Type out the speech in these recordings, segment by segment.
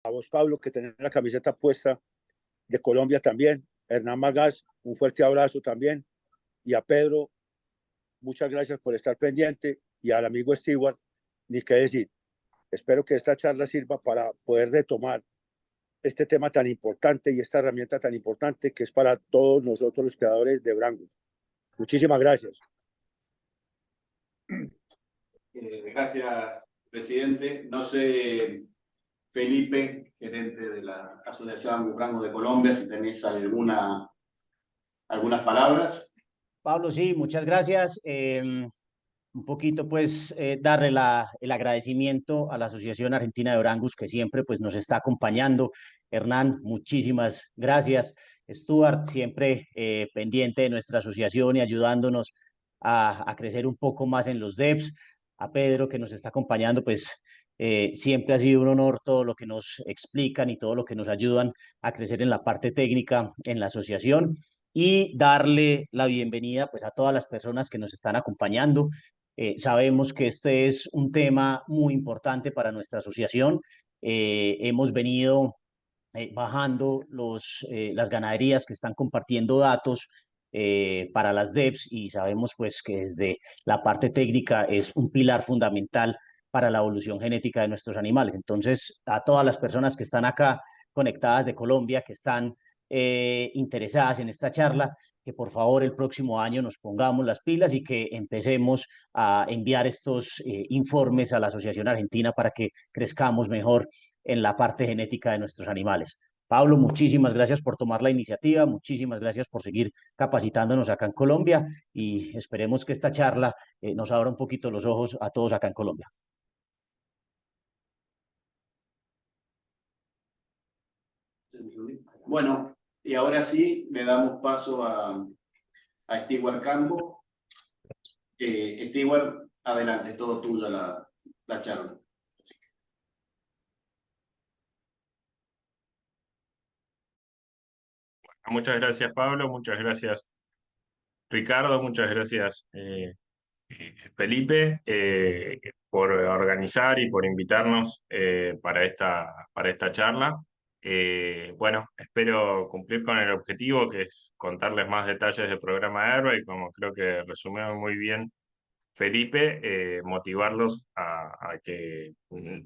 vos, Pablo, que tenés la camiseta puesta de Colombia también. Hernán Magas, un fuerte abrazo también. Y a Pedro, muchas gracias por estar pendiente. Y al amigo Stewart, ni qué decir. Espero que esta charla sirva para poder retomar este tema tan importante y esta herramienta tan importante que es para todos nosotros los creadores de Brangus. Muchísimas gracias. Gracias, presidente. No sé, Felipe, gerente de la Asociación Brangus de Colombia, si tenés algunas palabras. Pablo, sí, muchas gracias. Un poquito, pues, darle el agradecimiento a la Asociación Argentina de Brangus, que siempre, pues, nos está acompañando. Hernán, muchísimas gracias. Stuart, siempre pendiente de nuestra asociación y ayudándonos a crecer un poco más en los devs. A Pedro, que nos está acompañando, pues, siempre ha sido un honor todo lo que nos explican y todo lo que nos ayudan a crecer en la parte técnica en la asociación. Y darle la bienvenida, pues, a todas las personas que nos están acompañando. Sabemos que este es un tema muy importante para nuestra asociación. Hemos venido bajando las ganaderías que están compartiendo datos para las devs, y sabemos, pues, que desde la parte técnica es un pilar fundamental para la evolución genética de nuestros animales. Entonces, a todas las personas que están acá conectadas de Colombia, que están interesadas en esta charla, que por favor el próximo año nos pongamos las pilas y que empecemos a enviar estos informes a la Asociación Argentina para que crezcamos mejor en la parte genética de nuestros animales. Pablo, muchísimas gracias por tomar la iniciativa, muchísimas gracias por seguir capacitándonos acá en Colombia, y esperemos que esta charla nos abra un poquito los ojos a todos acá en Colombia. Bueno, y ahora sí le damos paso a Stewart Campo. Stewart, adelante, todo tuyo la charla. Muchas gracias, Pablo, muchas gracias, Ricardo, muchas gracias, Felipe, por organizar y por invitarnos para esta charla. Bueno, espero cumplir con el objetivo, que es contarles más detalles del programa Herba, y como creo que resumió muy bien Felipe, motivarlos a que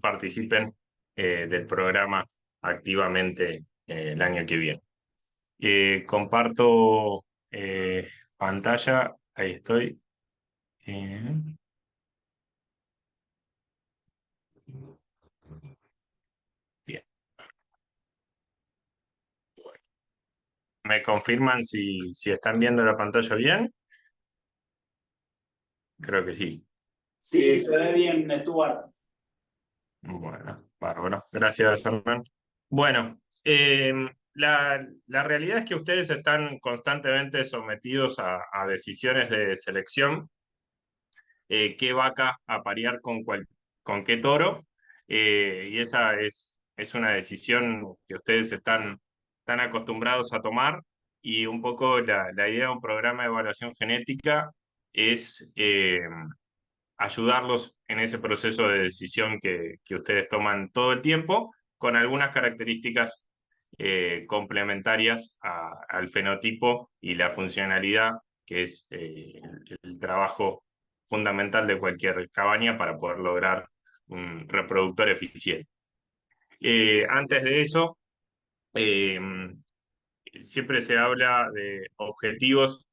participen del programa activamente el año que viene. Comparto pantalla, ahí estoy. Bien. ¿Me confirman si están viendo la pantalla bien? Creo que sí. Sí, se ve bien, Stuart. Bueno, bárbaro. Gracias, Hernán. Bueno, la realidad es que ustedes están constantemente sometidos a decisiones de selección. Qué vaca aparear con qué toro, y esa es una decisión que ustedes están acostumbrados a tomar, y un poco la idea de un programa de evaluación genética es ayudarlos en ese proceso de decisión que ustedes toman todo el tiempo, con algunas características complementarias al fenotipo y la funcionalidad, que es el trabajo fundamental de cualquier cabaña para poder lograr un reproductor eficiente. Antes de eso, eh, siempre se habla de objetivos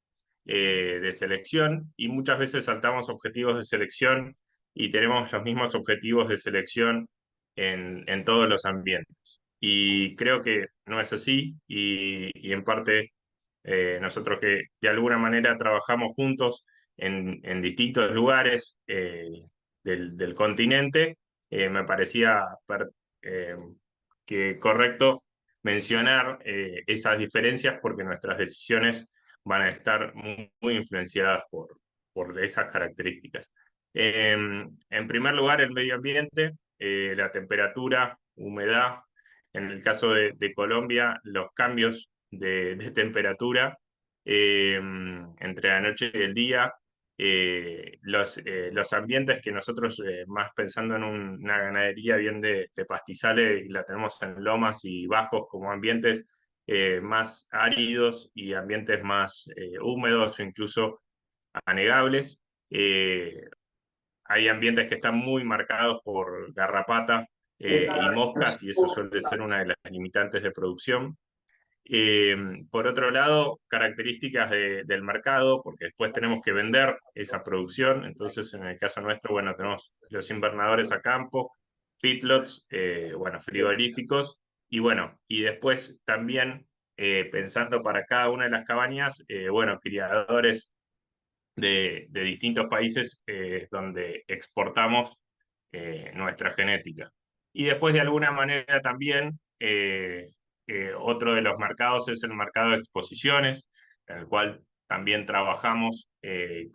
de selección, y muchas veces saltamos objetivos de selección y tenemos los mismos objetivos de selección en todos los ambientes. Y creo que no es así, y en parte nosotros que de alguna manera trabajamos juntos en distintos lugares del continente, me parecía eh, que correcto mencionar esas diferencias, porque nuestras decisiones van a estar muy influenciadas por esas características. En primer lugar, el medio ambiente, la temperatura, humedad. En el caso de Colombia, los cambios de temperatura entre la noche y el día los ambientes que nosotros, más pensando en una ganadería bien de pastizales, y la tenemos en lomas y bajos como ambientes más áridos y ambientes más húmedos o incluso anegables. Hay ambientes que están muy marcados por garrapata y moscas, y eso suele ser una de las limitantes de producción. Por otro lado, características del mercado, porque después tenemos que vender esa producción. Entonces, en el caso nuestro, bueno, tenemos los invernadores a campo, feedlots, bueno, frigoríficos, y bueno, y después también pensando para cada una de las cabañas, bueno, criadores de distintos países donde exportamos nuestra genética. Y después, de alguna manera, también otro de los mercados es el mercado de exposiciones, en el cual también trabajamos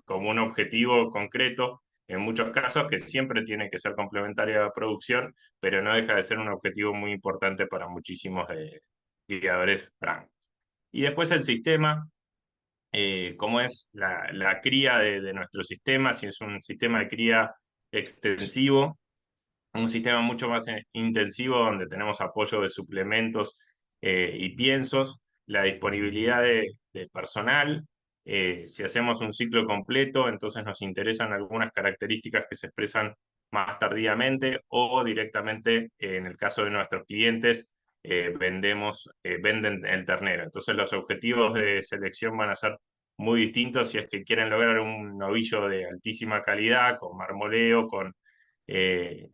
como un objetivo concreto, en muchos casos, que siempre tiene que ser complementario a la producción, pero no deja de ser un objetivo muy importante para muchísimos criadores francos. Y después el sistema, cómo es la cría de nuestro sistema, si es un sistema de cría extensivo, un sistema mucho más intensivo donde tenemos apoyo de suplementos y piensos, la disponibilidad de personal. Si hacemos un ciclo completo, entonces nos interesan algunas características que se expresan más tardíamente o directamente, en el caso de nuestros clientes, venden el ternero. Entonces los objetivos de selección van a ser muy distintos si es que quieren lograr un novillo de altísima calidad, con marmoleo, eh,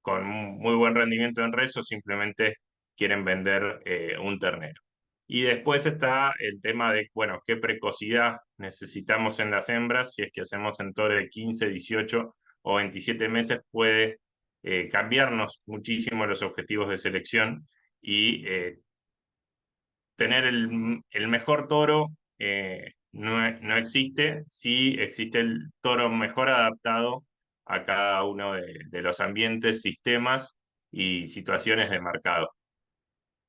con un muy buen rendimiento en res, o simplemente quieren vender un ternero. Y después está el tema de, bueno, qué precocidad necesitamos en las hembras. Si es que hacemos en toro de 15, 18 o 27 meses, puede cambiarnos muchísimo los objetivos de selección, y tener el mejor toro no existe. Sí existe el toro mejor adaptado a cada uno de los ambientes, sistemas y situaciones de mercado.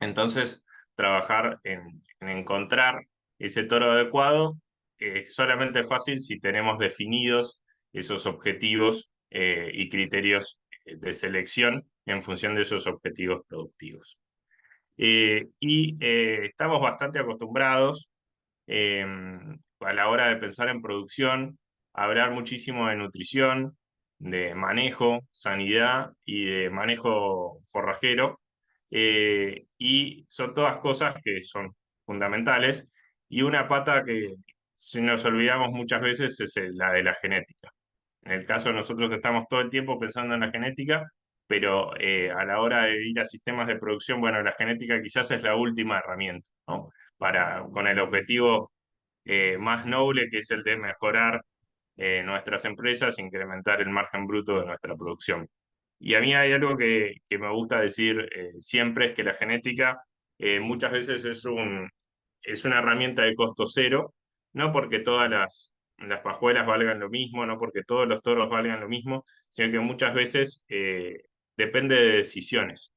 Entonces, trabajar en encontrar ese toro adecuado es solamente fácil si tenemos definidos esos objetivos y criterios de selección en función de esos objetivos productivos. Estamos bastante acostumbrados, eh, a la hora de pensar en producción, a hablar muchísimo de nutrición, de manejo, sanidad y de manejo forrajero, y son todas cosas que son fundamentales, y una pata que si nos olvidamos muchas veces es la de la genética. En el caso de nosotros, que estamos todo el tiempo pensando en la genética, pero a la hora de ir a sistemas de producción, bueno, la genética quizás es la última herramienta, ¿no? Con el objetivo más noble, que es el de mejorar nuestras empresas, incrementar el margen bruto de nuestra producción. Y a mí hay algo que me gusta decir siempre, es que la genética muchas veces es una herramienta de costo cero, no porque todas las pajuelas valgan lo mismo, no porque todos los toros valgan lo mismo, sino que muchas veces depende de decisiones.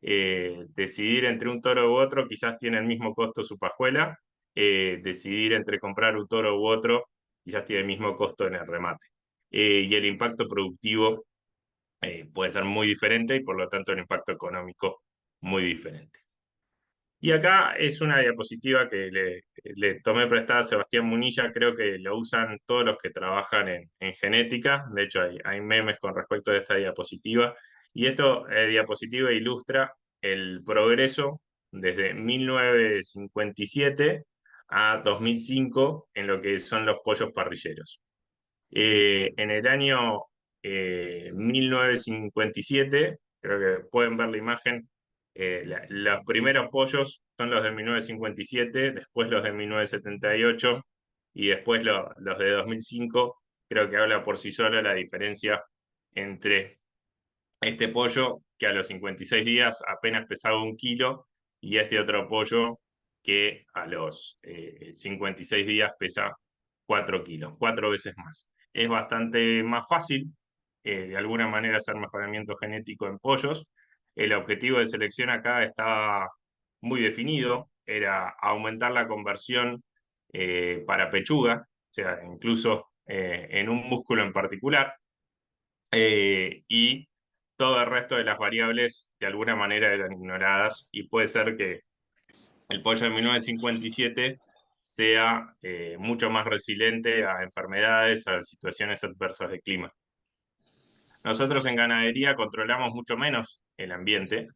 Decidir entre un toro u otro quizás tiene el mismo costo su pajuela, decidir entre comprar un toro u otro quizás tiene el mismo costo en el remate. Y el impacto productivo puede ser muy diferente, y por lo tanto el impacto económico muy diferente. Y acá es una diapositiva que le tomé prestada a Sebastián Munilla. Creo que lo usan todos los que trabajan en genética. De hecho, hay memes con respecto a esta diapositiva. Y esta diapositiva ilustra el progreso desde 1957 a 2005 en lo que son los pollos parrilleros. En el año 1957, creo que pueden ver la imagen, los primeros pollos son los de 1957, después los de 1978 y después los de 2005. Creo que habla por sí sola la diferencia entre este pollo, que a los 56 días apenas pesaba 1 kilo, y este otro pollo que a los 56 días pesa 4 kilos, 4 veces más. Es bastante más fácil, de alguna manera, hacer mejoramiento genético en pollos. El objetivo de selección acá estaba muy definido, era aumentar la conversión para pechuga. sea, incluso en un músculo en particular, y todo el resto de las variables de alguna manera eran ignoradas, y puede ser que el pollo de 1957 sea mucho más resiliente a enfermedades, a situaciones adversas de clima. Nosotros en ganadería controlamos mucho menos el ambiente,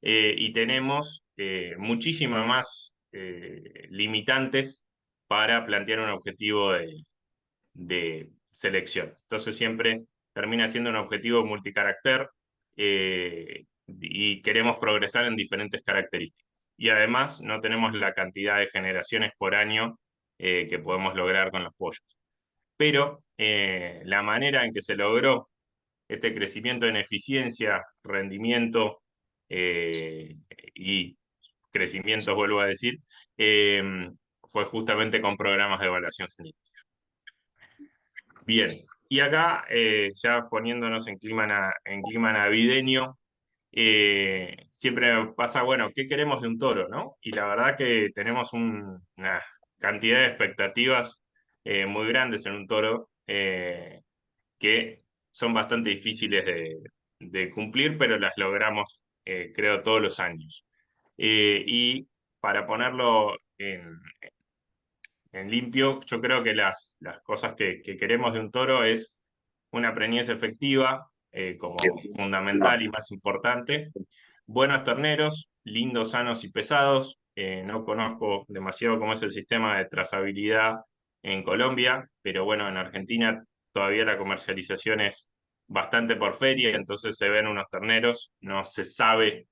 y tenemos muchísimas más limitantes para plantear un objetivo de selección. Entonces siempre termina siendo un objetivo multicarácter, y queremos progresar en diferentes características. Y además no tenemos la cantidad de generaciones por año que podemos lograr con los pollos. Pero la manera en que se logró este crecimiento en eficiencia, rendimiento y crecimiento, vuelvo a decir, eh, fue justamente con programas de evaluación genética. Bien, y acá ya poniéndonos en clima navideño, siempre pasa, bueno, ¿qué queremos de un toro, no? Y la verdad que tenemos una cantidad de expectativas muy grandes en un toro, que son bastante difíciles de cumplir, pero las logramos, creo, todos los años. Y para ponerlo en limpio, yo creo que las cosas que queremos de un toro es una preñez efectiva, como fundamental y más importante, buenos terneros, lindos, sanos y pesados. No conozco demasiado cómo es el sistema de trazabilidad en Colombia, pero bueno, en Argentina todavía la comercialización es bastante por feria, entonces se ven unos terneros, no se sabe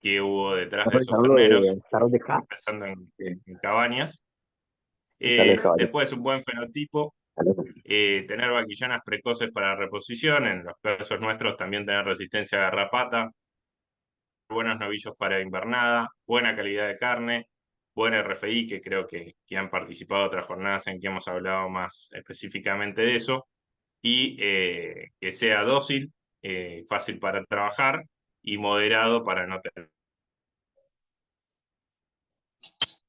qué hubo detrás de Estamos esos hablando terneros, de Starros de Cats. pensando en cabañas. Dale, caballo. Después un buen fenotipo, Dale. tener vaquillonas precoces para reposición, en los casos nuestros también tener resistencia a garrapata, buenos novillos para invernada, buena calidad de carne, buen RFI, que creo que han participado otras jornadas en que hemos hablado más específicamente de eso, y que sea dócil, fácil para trabajar y moderado para no tener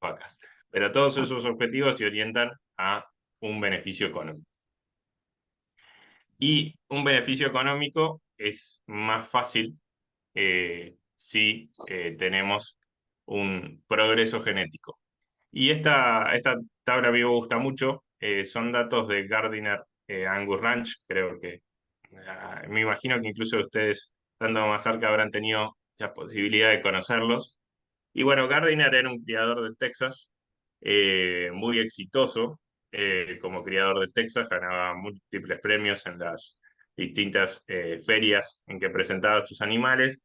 vacas. Pero todos esos objetivos se orientan a un beneficio económico. Y un beneficio económico es más fácil si tenemos un progreso genético. Y esta tabla a mí me gusta mucho, son datos de Gardiner Angus Ranch, creo que me imagino que incluso ustedes, estando más cerca, habrán tenido la posibilidad de conocerlos. Y bueno, Gardiner era un criador de Texas, muy exitoso como criador de Texas, ganaba múltiples premios en las distintas ferias en que presentaba sus animales,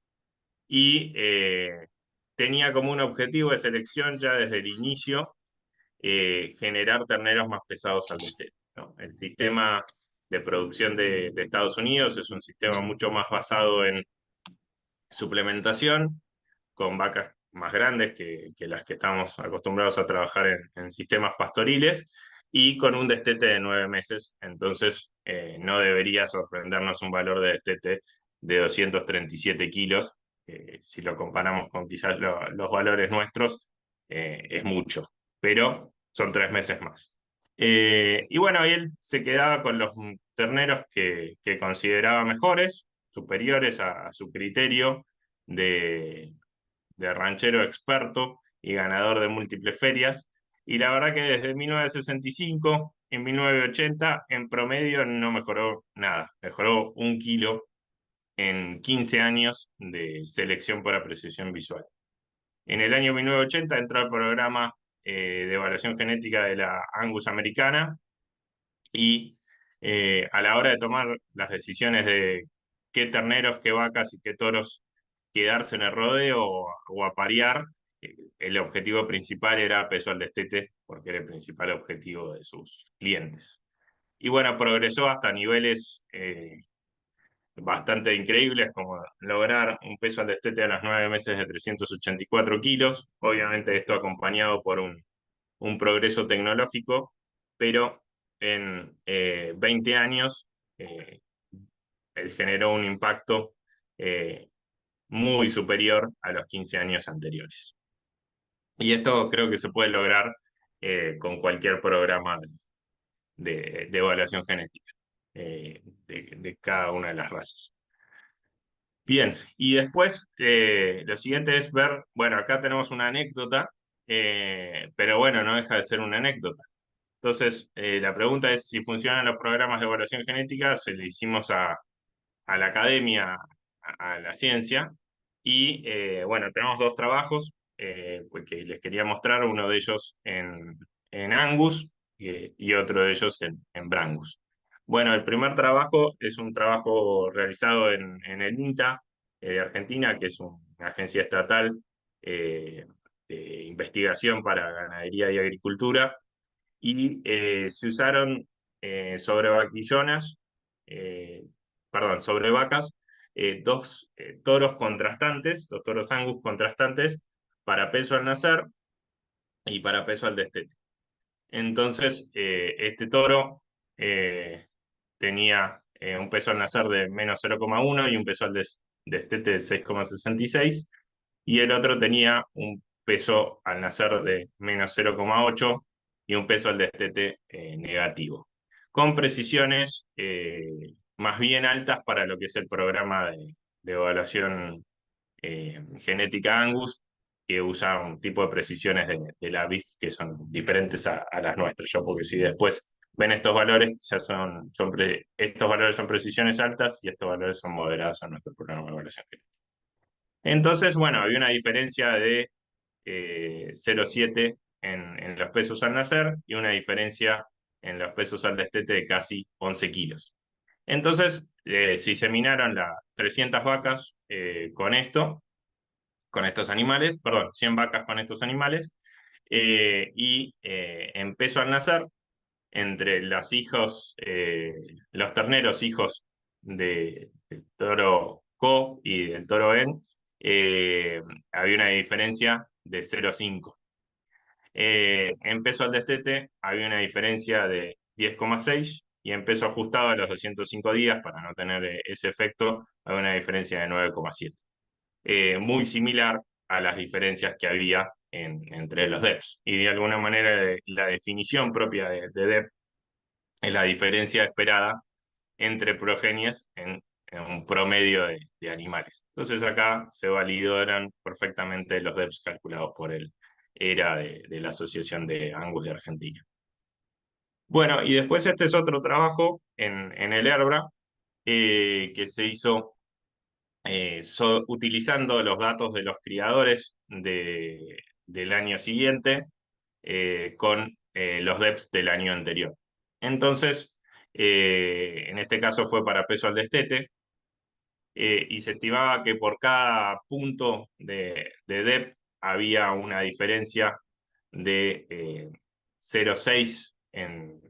y tenía como un objetivo de selección ya desde el inicio generar terneros más pesados al destete, ¿no? El sistema de producción de Estados Unidos es un sistema mucho más basado en suplementación, con vacas más grandes que las que estamos acostumbrados a trabajar en sistemas pastoriles, y con un destete de 9 meses. Entonces, no debería sorprendernos un valor de destete de 237 kilos. Si lo comparamos con quizás los valores nuestros, es mucho, pero son 3 meses más. Y bueno, él se quedaba con los terneros que consideraba mejores, superiores a su criterio de ranchero experto y ganador de múltiples ferias. Y la verdad que desde 1965, en 1980, en promedio no mejoró nada. Mejoró 1 kilo en 15 años de selección por apreciación visual. En el año 1980 entró al programa de evaluación genética de la Angus americana, y a la hora de tomar las decisiones de qué terneros, qué vacas y qué toros quedarse en el rodeo o aparear, el objetivo principal era peso al destete, porque era el principal objetivo de sus clientes. Y bueno, progresó hasta niveles bastante increíbles, como lograr un peso al destete a los 9 meses de 384 kilos, obviamente esto acompañado por un progreso tecnológico, pero en 20 años él generó un impacto muy superior a los 15 años anteriores. Y esto creo que se puede lograr con cualquier programa de evaluación genética de cada una de las razas. Bien, y después lo siguiente es ver, bueno, acá tenemos una anécdota, pero bueno, no deja de ser una anécdota. Entonces, la pregunta es si funcionan los programas de evaluación genética. Se le hicimos a la academia, a la ciencia, y bueno, tenemos dos trabajos pues que les quería mostrar, uno de ellos en Angus y otro de ellos en Brangus. Bueno, el primer trabajo es un trabajo realizado en el INTA de Argentina, que es una agencia estatal de investigación para ganadería y agricultura, y se usaron sobre vaquillonas, sobre vacas, dos toros contrastantes, dos toros Angus contrastantes, para peso al nacer y para peso al destete. Entonces, este toro tenía un peso al nacer de menos 0,1 y un peso al destete de 6,66, y el otro tenía un peso al nacer de menos 0,8 y un peso al destete negativo, con precisiones más bien altas para lo que es el programa de evaluación genética Angus, que usa un tipo de precisiones de la BIF que son diferentes a las nuestras. Porque si después ven estos valores, ya estos valores son precisiones altas y estos valores son moderados a nuestro programa de evaluación genética. Entonces, bueno, había una diferencia de 0,7 en los pesos al nacer y una diferencia en los pesos al destete de casi 11 kilos. Entonces, se inseminaron las 300 vacas con estos animales, perdón, 100 vacas con estos animales, y en peso al nacer, entre los terneros hijos del toro Co y del toro En, había una diferencia de 0,5. En peso al destete había una diferencia de 10,6, y en peso ajustado a los 205 días, para no tener ese efecto, había una diferencia de 9,7. Muy similar a las diferencias que había entre los DEPs. Y de alguna manera la definición propia de DEP es la diferencia esperada entre progenies en un promedio de animales. Entonces acá se validaron perfectamente los DEPs calculados por el ERA de la Asociación de Angus de Argentina. Bueno, y después este es otro trabajo en el ERBRA que se hizo utilizando los datos de los criadores del año siguiente con los DEPs del año anterior. Entonces, en este caso fue para peso al destete, y se estimaba que por cada punto de DEP había una diferencia de 0,6 en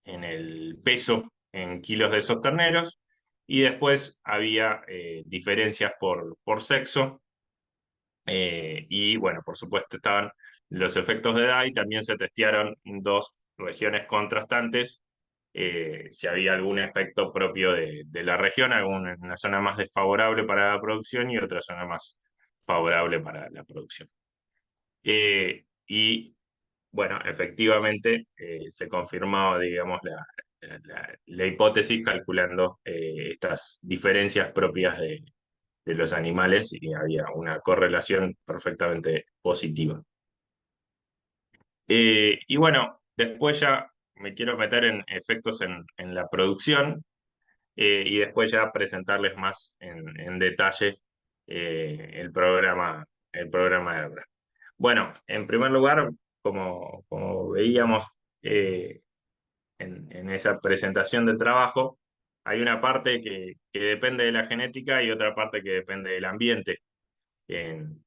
el peso en kilos de esos terneros, y después había diferencias por sexo, y bueno, por supuesto estaban los efectos de edad, y también se testearon dos regiones contrastantes, si había algún efecto propio de la región, una zona más desfavorable para la producción y otra zona más favorable para la producción. Y bueno, efectivamente se confirmó, digamos, la hipótesis calculando estas diferencias propias de los animales, y había una correlación perfectamente positiva. Y bueno, después ya me quiero meter en efectos en la producción, y después ya presentarles más en detalle el programa de ERBRA. Bueno, en primer lugar, como veíamos en esa presentación del trabajo, hay una parte que depende de la genética y otra parte que depende del ambiente en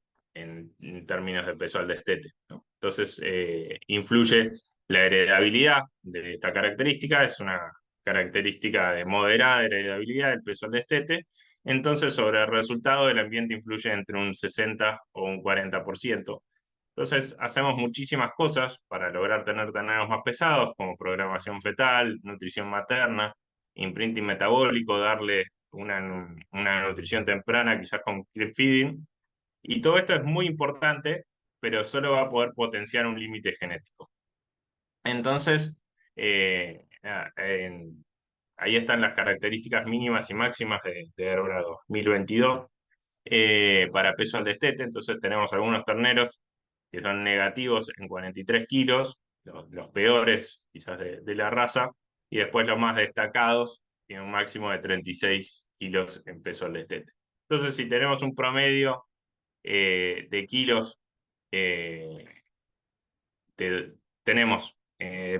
términos de peso al destete, ¿no? Entonces, influye la heredabilidad de esta característica. Es una característica de moderada heredabilidad del peso al destete. Entonces, sobre el resultado, el ambiente influye entre un 60 o un 40%. Entonces, hacemos muchísimas cosas para lograr tener terneros más pesados, como programación fetal, nutrición materna, imprinting metabólico, darle una nutrición temprana, quizás con clip feeding. Y todo esto es muy importante, pero solo va a poder potenciar un límite genético. Entonces, ahí están las características mínimas y máximas de Herbra 2022 para peso al destete. Entonces tenemos algunos terneros que son negativos en 43 kilos, los peores quizás de la raza, y después los más destacados tienen un máximo de 36 kilos en peso al destete. Entonces, si tenemos un promedio de kilos, tenemos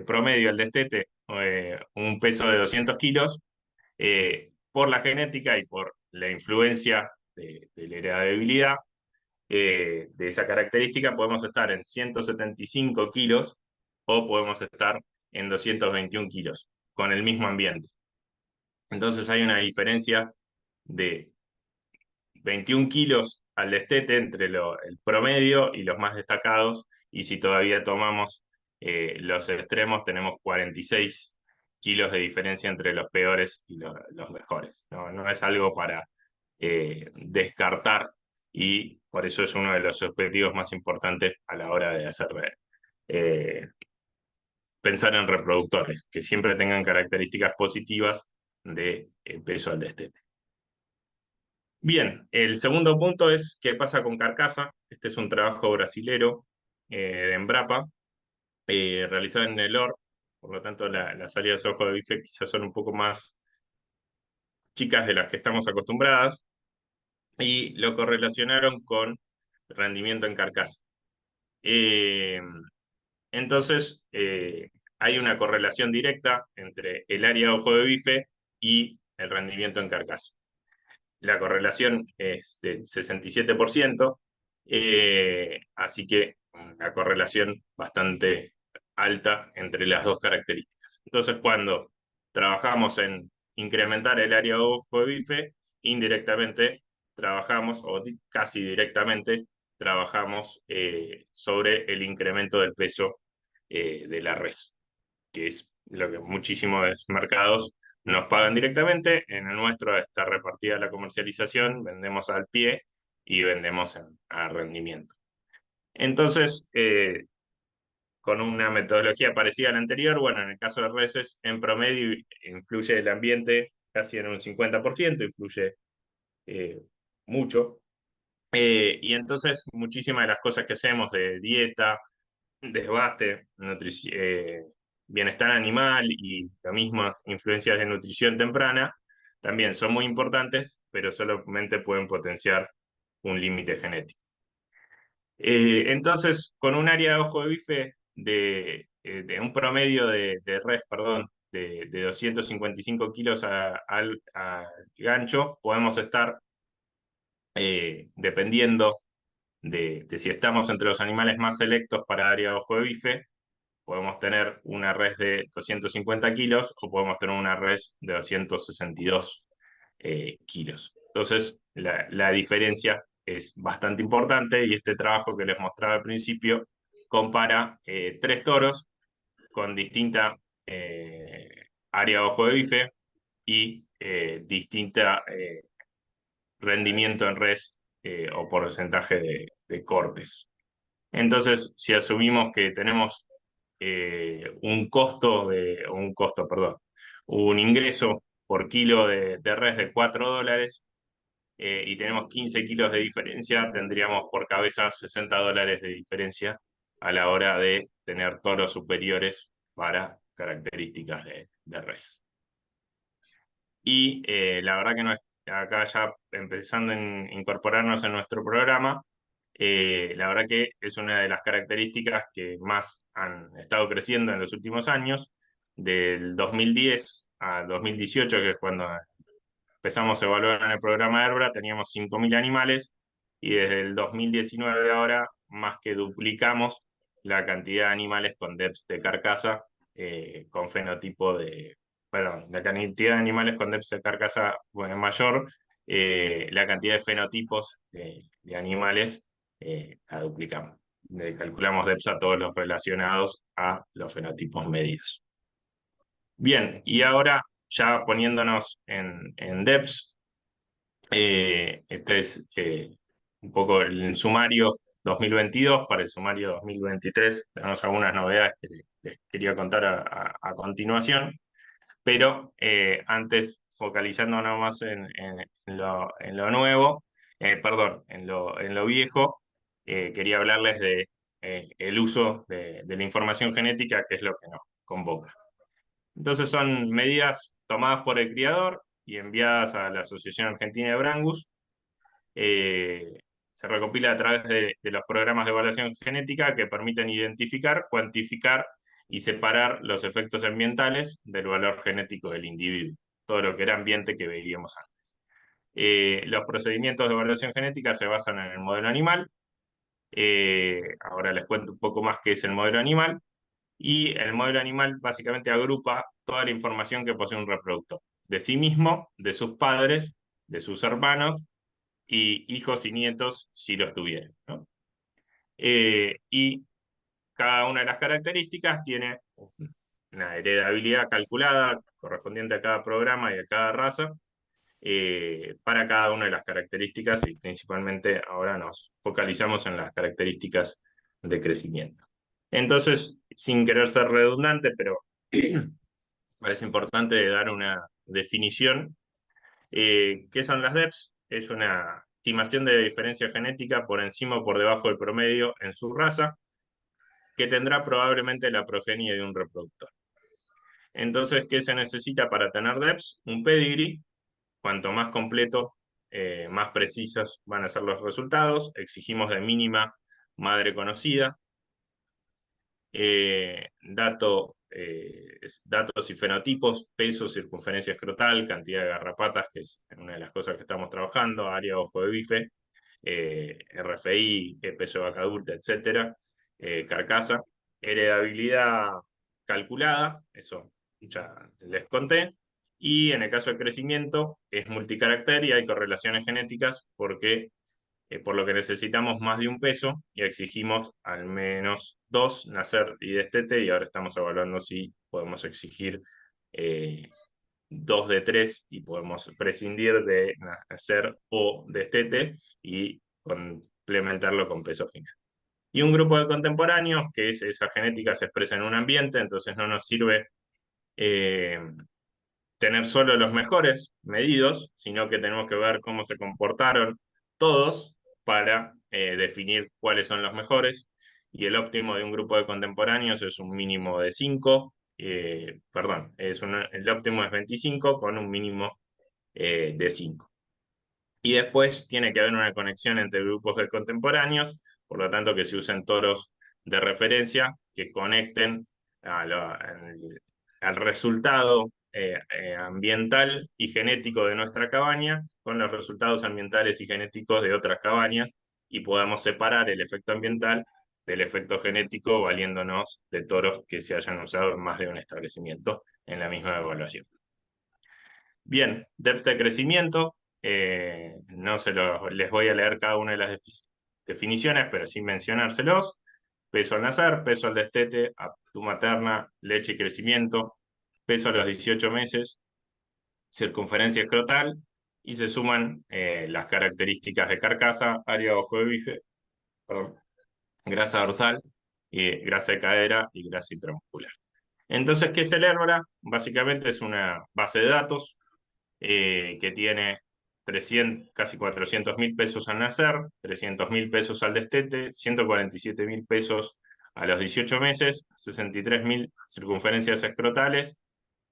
promedio al destete un peso de 200 kilos, por la genética y por la influencia de la heredabilidad de esa característica, podemos estar en 175 kilos o podemos estar en 221 kilos con el mismo ambiente. Entonces hay una diferencia de 21 kilos al destete entre el promedio y los más destacados, y si todavía tomamos los extremos, tenemos 46 kilos de diferencia entre los peores y los mejores. No es algo para descartar, y por eso es uno de los objetivos más importantes a la hora de hacer pensar en reproductores, que siempre tengan características positivas de peso al destete. Bien, el segundo punto es qué pasa con carcasa. Este es un trabajo brasilero de Embrapa, realizado en el OR, por lo tanto las salidas de ojo de bife quizás son un poco más chicas de las que estamos acostumbradas, y lo correlacionaron con rendimiento en carcasa. Entonces, hay una correlación directa entre el área de ojo de bife y el rendimiento en carcasa. La correlación es del 67%, así que una correlación bastante alta entre las dos características. Entonces, cuando trabajamos en incrementar el área de ojo de bife, indirectamente trabajamos, o casi directamente, trabajamos sobre el incremento del peso de la res, que es lo que muchísimos mercados nos pagan directamente. En el nuestro está repartida la comercialización, vendemos al pie y vendemos a rendimiento. Entonces, con una metodología parecida a la anterior, bueno, en el caso de reses, en promedio influye el ambiente casi en un 50%, influye mucho. Y entonces muchísimas de las cosas que hacemos de dieta, desbaste, bienestar animal y la misma influencias de nutrición temprana también son muy importantes, pero solamente pueden potenciar un límite genético. Entonces, con un área de ojo de bife de un promedio de res, perdón, de 255 kilos al gancho, podemos estar, dependiendo de si estamos entre los animales más selectos para área de ojo de bife, podemos tener una res de 250 kilos o podemos tener una res de 262 kilos. Entonces, la diferencia es bastante importante, y este trabajo que les mostraba al principio compara 3 toros con distinta área de ojo de bife y distinta rendimiento en res o porcentaje de cortes. Entonces, si asumimos que tenemos un ingreso por kilo de res de $4, y tenemos 15 kilos de diferencia, tendríamos por cabeza $60 de diferencia a la hora de tener toros superiores para características de res. Y la verdad que no es, acá ya empezando a incorporarnos en nuestro programa, la verdad que es una de las características que más han estado creciendo en los últimos años. Del 2010 a 2018, que es cuando empezamos a evaluar en el programa Herbra, teníamos 5.000 animales, y desde el 2019 ahora más que duplicamos la cantidad de animales con DEPS de carcasa, con fenotipo perdón, la cantidad de animales con DEPS de carcasa, bueno, mayor, la cantidad de fenotipos de animales la duplicamos. Calculamos DEPS a todos los relacionados a los fenotipos medios. Bien, y ahora ya poniéndonos en DEPS, este es un poco el sumario 2022. Para el sumario 2023 tenemos algunas novedades que les quería contar a continuación. Pero antes, focalizando nomás en lo nuevo, perdón, en lo viejo, quería hablarles de el uso de la información genética, que es lo que nos convoca. Entonces son medidas tomadas por el criador y enviadas a la Asociación Argentina de Brangus. Se recopila a través de los programas de evaluación genética que permiten identificar, cuantificar y separar los efectos ambientales del valor genético del individuo, todo lo que era ambiente que veíamos antes. Los procedimientos de evaluación genética se basan en el modelo animal. Ahora les cuento un poco más qué es el modelo animal. Y el modelo animal básicamente agrupa toda la información que posee un reproductor, de sí mismo, de sus padres, de sus hermanos y hijos y nietos si los tuvieran, ¿no? Y cada una de las características tiene una heredabilidad calculada correspondiente a cada programa y a cada raza, para cada una de las características, y principalmente ahora nos focalizamos en las características de crecimiento. Entonces, sin querer ser redundante, pero parece importante dar una definición. ¿Qué son las DEPs? Es una estimación de diferencia genética por encima o por debajo del promedio en su raza, que tendrá probablemente la progenie de un reproductor. Entonces, ¿qué se necesita para tener DEPs? Un pedigree. Cuanto más completo, más precisos van a ser los resultados. Exigimos de mínima madre conocida. Datos y fenotipos, peso, circunferencia escrotal, cantidad de garrapatas, que es una de las cosas que estamos trabajando, área ojo de bife, RFI, peso de vaca adulta, etcétera, carcasa, heredabilidad calculada, eso ya les conté, y en el caso del crecimiento es multicarácter y hay correlaciones genéticas porque por lo que necesitamos más de un peso y exigimos al menos 2, nacer y destete, y ahora estamos evaluando si podemos exigir 2 de 3 y podemos prescindir de nacer o destete y complementarlo con peso final. Y un grupo de contemporáneos, que es esa genética se expresa en un ambiente, entonces no nos sirve tener solo los mejores medidos, sino que tenemos que ver cómo se comportaron todos para definir cuáles son los mejores. Y el óptimo de un grupo de contemporáneos es un mínimo de 5, perdón, el óptimo es 25 con un mínimo de 5. Y después tiene que haber una conexión entre grupos de contemporáneos, por lo tanto que se usen toros de referencia que conecten al resultado ambiental y genético de nuestra cabaña con los resultados ambientales y genéticos de otras cabañas, y podamos separar el efecto ambiental del efecto genético valiéndonos de toros que se hayan usado en más de un establecimiento en la misma evaluación. Bien, depth de crecimiento, no les voy a leer cada una de las definiciones, pero sin mencionárselos. Peso al nacer, peso al destete, aptitud materna, leche y crecimiento, peso a los 18 meses, circunferencia escrotal, y se suman las características de carcasa, área ojo de bife, perdón, grasa dorsal, grasa de cadera y grasa intramuscular. Entonces, ¿qué es el Herbra? Básicamente es una base de datos que tiene 300, casi 400.000 pesos al nacer, 300.000 pesos al destete, 147.000 pesos a los 18 meses, 63.000 circunferencias escrotales,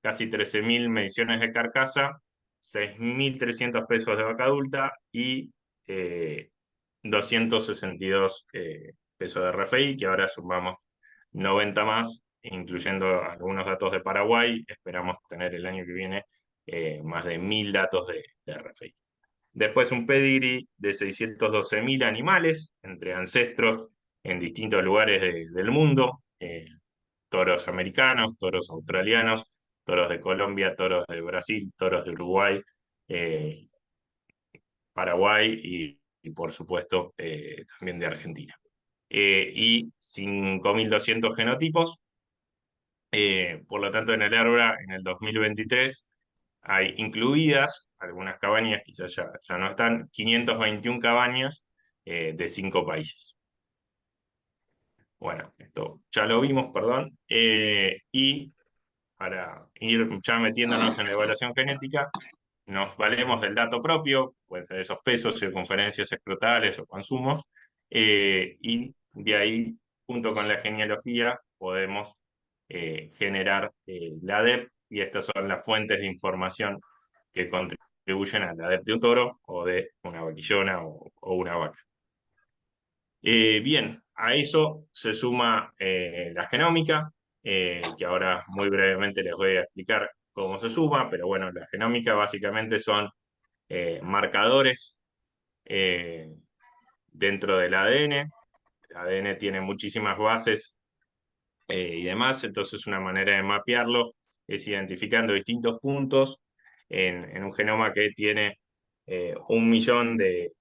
casi 13.000 mediciones de carcasa, 6.300 pesos de vaca adulta y 262 pesos de RFI, que ahora sumamos 90 más, incluyendo algunos datos de Paraguay. Esperamos tener el año que viene más de 1.000 datos de RFI. Después un pedigree de 612.000 animales entre ancestros en distintos lugares del mundo, toros americanos, toros australianos, toros de Colombia, toros de Brasil, toros de Uruguay, Paraguay y por supuesto también de Argentina. Y 5.200 genotipos. Por lo tanto, en el Herbra, en el 2023, hay incluidas, algunas cabañas quizás ya no están, 521 cabañas de 5 países. Bueno, esto ya lo vimos, perdón. Y para ir ya metiéndonos en la evaluación genética, nos valemos del dato propio, pues de esos pesos, circunferencias escrotales o consumos, y de ahí, junto con la genealogía, podemos generar la ADEP, y estas son las fuentes de información que contribuyen a la ADEP de un toro o de una vaquillona o una vaca. Bien, a eso se suma la genómica, que ahora muy brevemente les voy a explicar cómo se suma, pero bueno, la genómica básicamente son marcadores dentro del ADN. El ADN tiene muchísimas bases y demás, entonces una manera de mapearlo es identificando distintos puntos en un genoma que tiene 1 millón de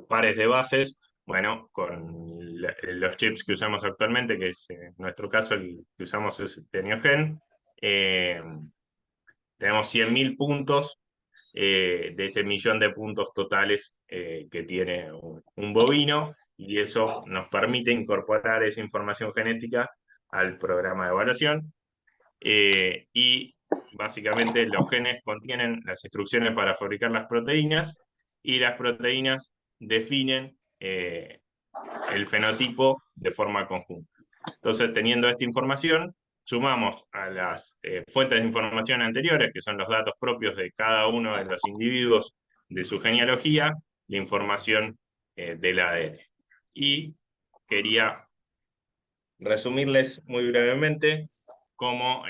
pares de bases. Bueno, con los chips que usamos actualmente, que es en nuestro caso el que usamos es de Neogen, tenemos 100.000 puntos de ese 1 millón de puntos totales que tiene un bovino, y eso nos permite incorporar esa información genética al programa de evaluación. Y básicamente los genes contienen las instrucciones para fabricar las proteínas, y las proteínas definen el fenotipo de forma conjunta. Entonces, teniendo esta información, sumamos a las fuentes de información anteriores, que son los datos propios de cada uno de los individuos de su genealogía, la información del ADN. Y quería resumirles muy brevemente cómo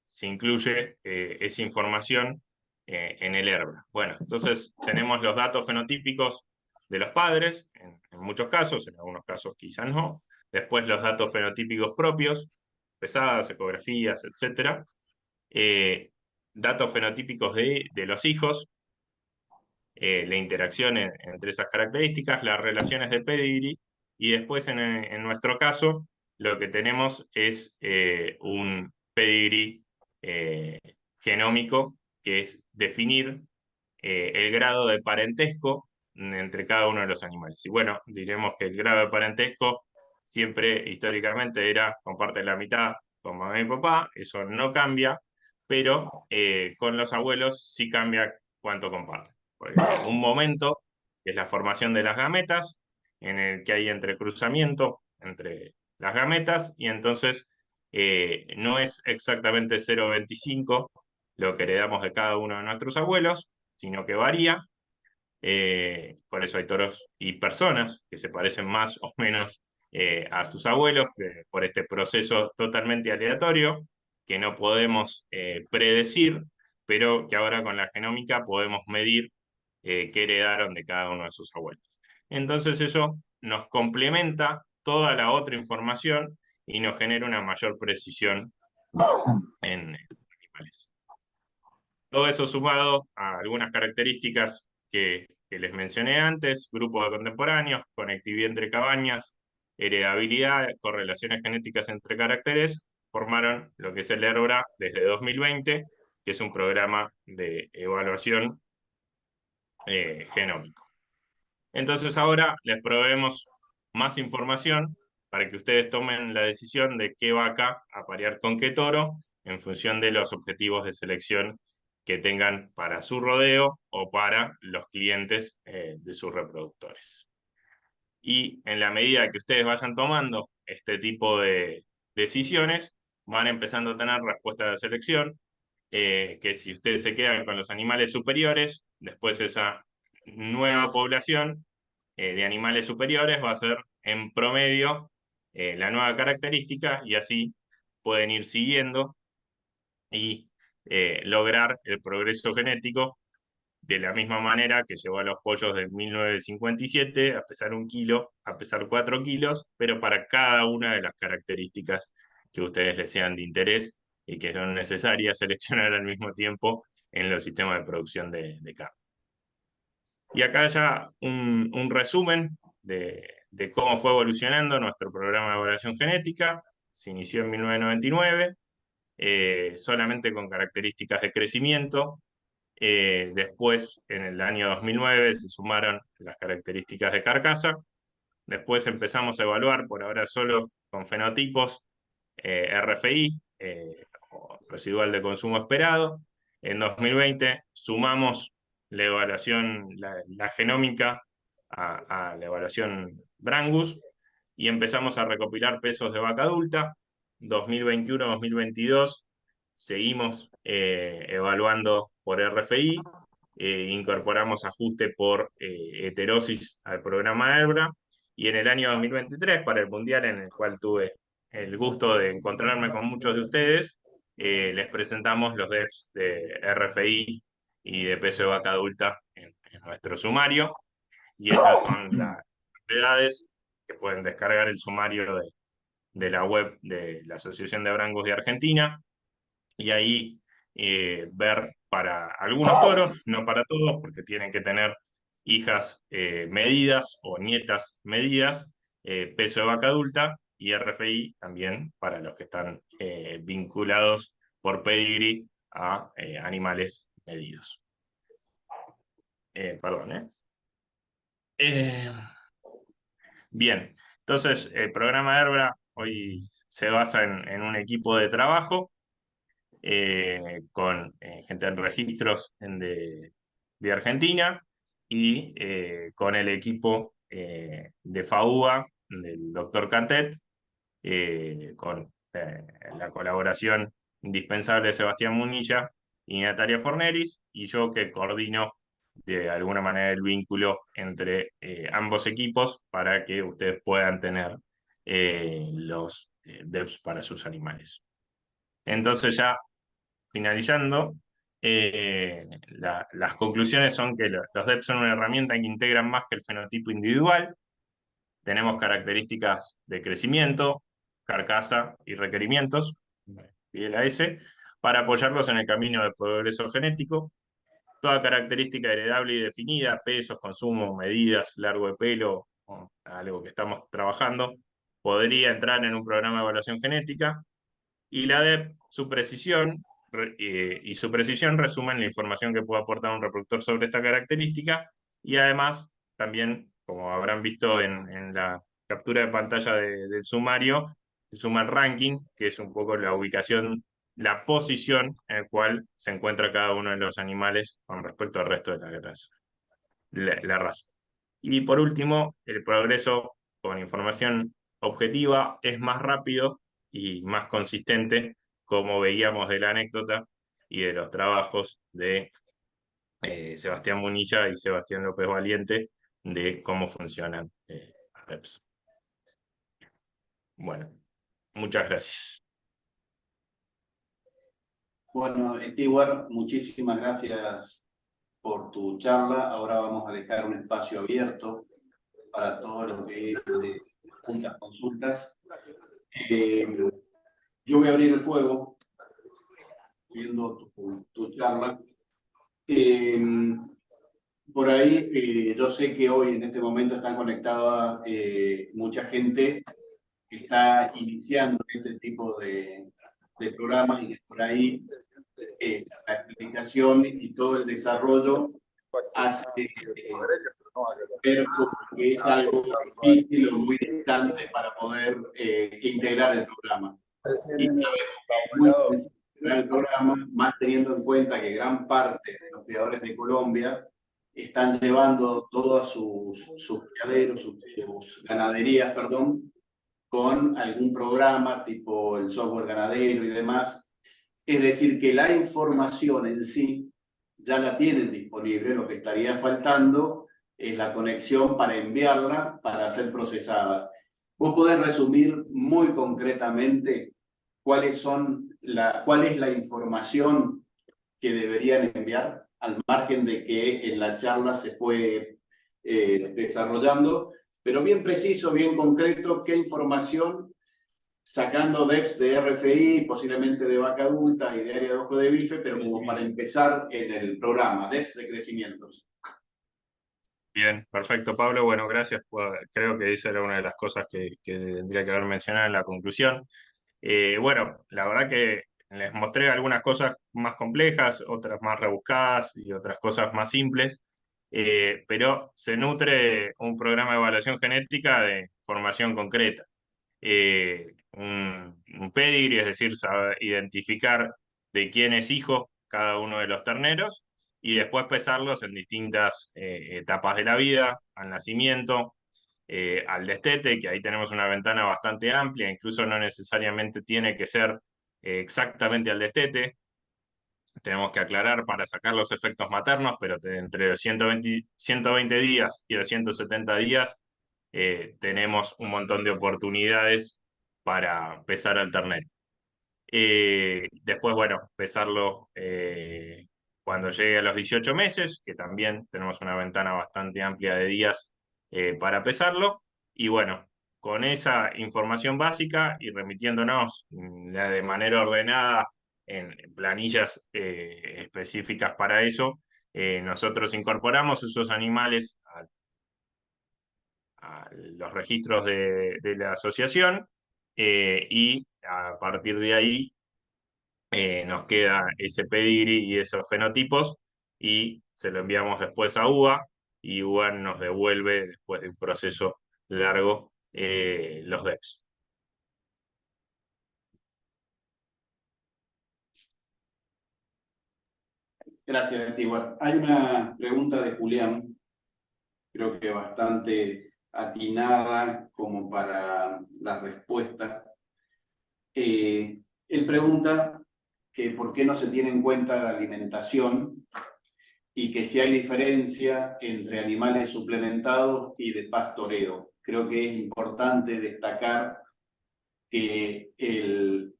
se incluye esa información en el HERBRA. Bueno, entonces tenemos los datos fenotípicos de los padres, en muchos casos, en algunos casos quizás no. Después los datos fenotípicos propios, pesadas, ecografías, etc. Datos fenotípicos de los hijos, la interacción entre esas características, las relaciones de pedigree, y después en nuestro caso lo que tenemos es un pedigree genómico, que es definir el grado de parentesco entre cada uno de los animales. Y bueno, diremos que el grado de parentesco siempre históricamente era comparte la mitad con mamá y papá, eso no cambia, pero con los abuelos sí cambia cuánto comparten. Porque hay un momento, que es la formación de las gametas, en el que hay entrecruzamiento entre las gametas, y entonces no es exactamente 0,25 lo que heredamos de cada uno de nuestros abuelos, sino que varía. Por eso hay toros y personas que se parecen más o menos a sus abuelos, por este proceso totalmente aleatorio que no podemos predecir, pero que ahora con la genómica podemos medir qué heredaron de cada uno de sus abuelos. Entonces eso nos complementa toda la otra información y nos genera una mayor precisión en animales. Todo eso sumado a algunas características que les mencioné antes: grupo de contemporáneos, conectividad entre cabañas, heredabilidad, correlaciones genéticas entre caracteres, formaron lo que es el HERBRA desde 2020, que es un programa de evaluación genómico. Entonces ahora les proveemos más información para que ustedes tomen la decisión de qué vaca aparear con qué toro, en función de los objetivos de selección que tengan para su rodeo o para los clientes de sus reproductores. Y en la medida que ustedes vayan tomando este tipo de decisiones, van empezando a tener respuestas de selección, que si ustedes se quedan con los animales superiores, después esa nueva población de animales superiores va a ser en promedio la nueva característica, y así pueden ir siguiendo y lograr el progreso genético de la misma manera que llevó a los pollos de 1957 a pesar 1 kilo, a pesar 4 kilos, pero para cada una de las características que a ustedes les sean de interés y que son necesarias seleccionar al mismo tiempo en los sistemas de producción de carne. Y acá ya un resumen de cómo fue evolucionando nuestro programa de evaluación genética. Se inició en 1999, solamente con características de crecimiento. Después, en el año 2009, se sumaron las características de carcasa. Después empezamos a evaluar, por ahora solo con fenotipos, RFI, residual de consumo esperado. En 2020 sumamos la evaluación, la genómica a la evaluación Brangus y empezamos a recopilar pesos de vaca adulta. 2021-2022 seguimos evaluando por RFI, incorporamos ajuste por heterosis al programa ERBRA, y en el año 2023, para el Mundial, en el cual tuve el gusto de encontrarme con muchos de ustedes, les presentamos los DEPs de RFI y de peso de vaca adulta en nuestro sumario, y esas son las novedades que pueden descargar el sumario de la web de la Asociación de Brangus de Argentina, y ahí ver para algunos toros, no para todos, porque tienen que tener hijas medidas o nietas medidas, peso de vaca adulta y RFI también para los que están vinculados por pedigree a animales medidos. Perdón. Bien, entonces el programa ERBRA hoy se basa en un equipo de trabajo con gente en registros de Argentina y con el equipo de FAUA del doctor Cantet, con la colaboración indispensable de Sebastián Munilla y Natalia Forneris, y yo que coordino de alguna manera el vínculo entre ambos equipos para que ustedes puedan tener los DEPs para sus animales. Entonces, ya finalizando, las conclusiones son que los DEPs son una herramienta que integran más que el fenotipo individual. Tenemos características de crecimiento, carcasa y requerimientos, y la S, para apoyarlos en el camino del progreso genético. Toda característica heredable y definida, pesos, consumo, medidas, largo de pelo, algo que estamos trabajando, podría entrar en un programa de evaluación genética. Y la DEP, su precisión resumen la información que puede aportar un reproductor sobre esta característica, y además también, como habrán visto en la captura de pantalla del sumario, se suma el ranking, que es un poco la ubicación, la posición en la cual se encuentra cada uno de los animales con respecto al resto de la raza. Y por último, el progreso con información objetiva es más rápido y más consistente, como veíamos de la anécdota y de los trabajos de Sebastián Munilla y Sebastián López Valiente, de cómo funcionan DEPs. Bueno, muchas gracias. Bueno, Stewart, muchísimas gracias por tu charla. Ahora vamos a dejar un espacio abierto para todo lo que es las consultas. Yo voy a abrir el fuego viendo tu charla. Por ahí, yo sé que hoy en este momento están conectada mucha gente que está iniciando este tipo de programas, y que por ahí la explicación y todo el desarrollo hace ver que es algo difícil o muy distante para poder integrar el programa. Y sabemos que es muy difícil integrar el programa, más teniendo en cuenta que gran parte de los criadores de Colombia están llevando todos sus criaderos, sus ganaderías, perdón, con algún programa tipo el software ganadero y demás. Es decir, que la información en sí ya la tienen disponible, lo que estaría faltando es la conexión para enviarla, para ser procesada. ¿Vos podés resumir muy concretamente cuál es la información que deberían enviar, al margen de que en la charla se fue desarrollando, pero bien preciso, bien concreto, qué información, sacando DEPs de RFI, posiblemente de vaca adulta y de área de ojo de bife, pero como para empezar en el programa, DEPs de crecimientos? Bien, perfecto, Pablo. Bueno, gracias. Creo que esa era una de las cosas que tendría que haber mencionado en la conclusión. Bueno, la verdad que les mostré algunas cosas más complejas, otras más rebuscadas y otras cosas más simples, pero se nutre un programa de evaluación genética de formación concreta. Un pedigree, es decir, saber identificar de quién es hijo cada uno de los terneros, y después pesarlos en distintas etapas de la vida, al nacimiento, al destete, que ahí tenemos una ventana bastante amplia, incluso no necesariamente tiene que ser exactamente al destete. Tenemos que aclarar para sacar los efectos maternos, pero entre los 120 días y los 170 días tenemos un montón de oportunidades para pesar al ternero. Después, bueno, pesarlo cuando llegue a los 18 meses, que también tenemos una ventana bastante amplia de días para pesarlo. Y bueno, con esa información básica y remitiéndonos de manera ordenada en planillas específicas para eso, nosotros incorporamos esos animales a los registros de la asociación y a partir de ahí nos queda ese pedigrí y esos fenotipos y se lo enviamos después a UBA y UBA nos devuelve, después de un proceso largo, los DEPs. Gracias, Stewart. Hay una pregunta de Julián, creo que bastante atinada como para la respuesta. Él pregunta que por qué no se tiene en cuenta la alimentación y que si hay diferencia entre animales suplementados y de pastoreo. Creo que es importante destacar que